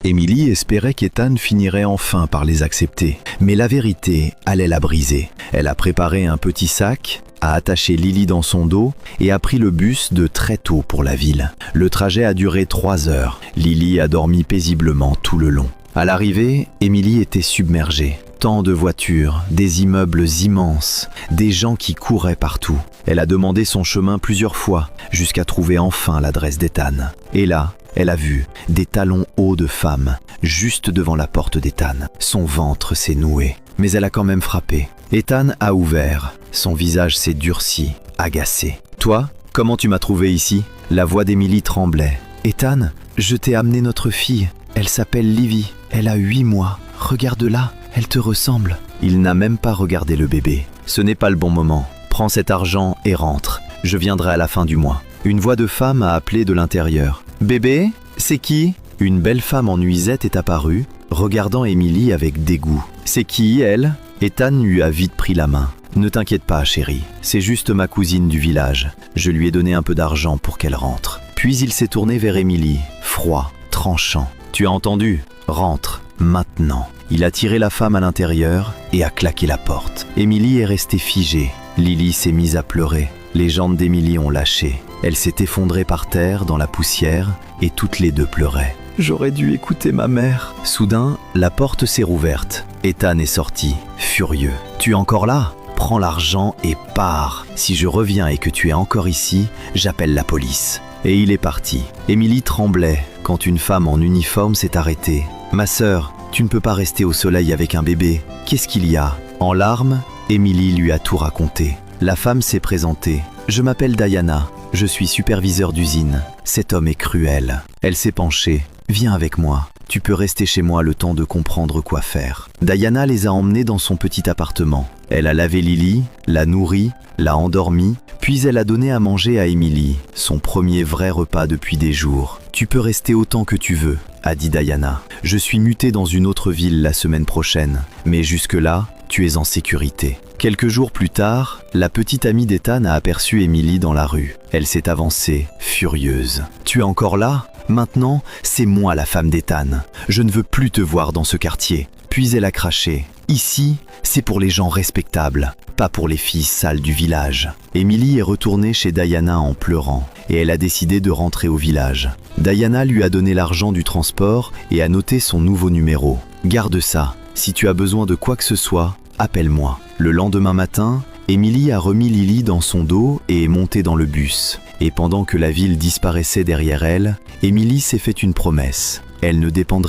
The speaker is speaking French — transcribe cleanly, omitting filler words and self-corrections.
Émilie espérait qu'Ethan finirait enfin par les accepter, mais la vérité allait la briser. Elle a préparé un petit sac, a attaché Lily dans son dos et a pris le bus de très tôt pour la ville. Le trajet a duré 3 heures. Lily a dormi paisiblement tout le long. À l'arrivée, Émilie était submergée. Tant de voitures, des immeubles immenses, des gens qui couraient partout. Elle a demandé son chemin plusieurs fois, jusqu'à trouver enfin l'adresse d'Ethan. Et là, elle a vu des talons hauts de femme, juste devant la porte d'Ethan. Son ventre s'est noué, mais elle a quand même frappé. Ethan a ouvert, son visage s'est durci, agacé. « Toi, comment tu m'as trouvé ici ?» La voix d'Émilie tremblait. « Ethan, je t'ai amené notre fille. Elle s'appelle Livy. Elle a 8 mois. Regarde-la. Elle te ressemble. » Il n'a même pas regardé le bébé. « Ce n'est pas le bon moment. Prends cet argent et rentre. Je viendrai à la fin du mois. » Une voix de femme a appelé de l'intérieur. « Bébé, c'est qui ?» Une belle femme en nuisette est apparue, regardant Émilie avec dégoût. « C'est qui, elle ?» Ethan lui a vite pris la main. « Ne t'inquiète pas, chérie. C'est juste ma cousine du village. Je lui ai donné un peu d'argent pour qu'elle rentre. » Puis il s'est tourné vers Émilie, froid, tranchant. « Tu as entendu ? Rentre, maintenant. » Il a tiré la femme à l'intérieur et a claqué la porte. Émilie est restée figée. Lily s'est mise à pleurer. Les jambes d'Émilie ont lâché. Elle s'est effondrée par terre dans la poussière et toutes les deux pleuraient. « J'aurais dû écouter ma mère. » Soudain, la porte s'est rouverte. Ethan est sorti, furieux. « Tu es encore là ? Prends l'argent et pars. Si je reviens et que tu es encore ici, j'appelle la police. » Et il est parti. Émilie tremblait quand une femme en uniforme s'est arrêtée. « Ma sœur, tu ne peux pas rester au soleil avec un bébé. Qu'est-ce qu'il y a ?» En larmes, Émilie lui a tout raconté. La femme s'est présentée. « Je m'appelle Diana. Je suis superviseur d'usine. Cet homme est cruel. » Elle s'est penchée. « Viens avec moi. Tu peux rester chez moi le temps de comprendre quoi faire. » Diana les a emmenés dans son petit appartement. Elle a lavé Lily, l'a nourrie, l'a endormie, puis elle a donné à manger à Émilie, son premier vrai repas depuis des jours. « Tu peux rester autant que tu veux, » a dit Diana. « Je suis mutée dans une autre ville la semaine prochaine, mais jusque-là, tu es en sécurité. » Quelques jours plus tard, la petite amie d'Ethan a aperçu Émilie dans la rue. Elle s'est avancée, furieuse. « Tu es encore là ? Maintenant, c'est moi la femme d'Ethan. Je ne veux plus te voir dans ce quartier. » Puis elle a craché. « Ici, c'est pour les gens respectables, pas pour les filles sales du village. » Émilie est retournée chez Diana en pleurant et elle a décidé de rentrer au village. Diana lui a donné l'argent du transport et a noté son nouveau numéro. « Garde ça. Si tu as besoin de quoi que ce soit, appelle-moi. » Le lendemain matin, Émilie a remis Lily dans son dos et est montée dans le bus. Et pendant que la ville disparaissait derrière elle, Émilie s'est fait une promesse. Elle ne dépendrait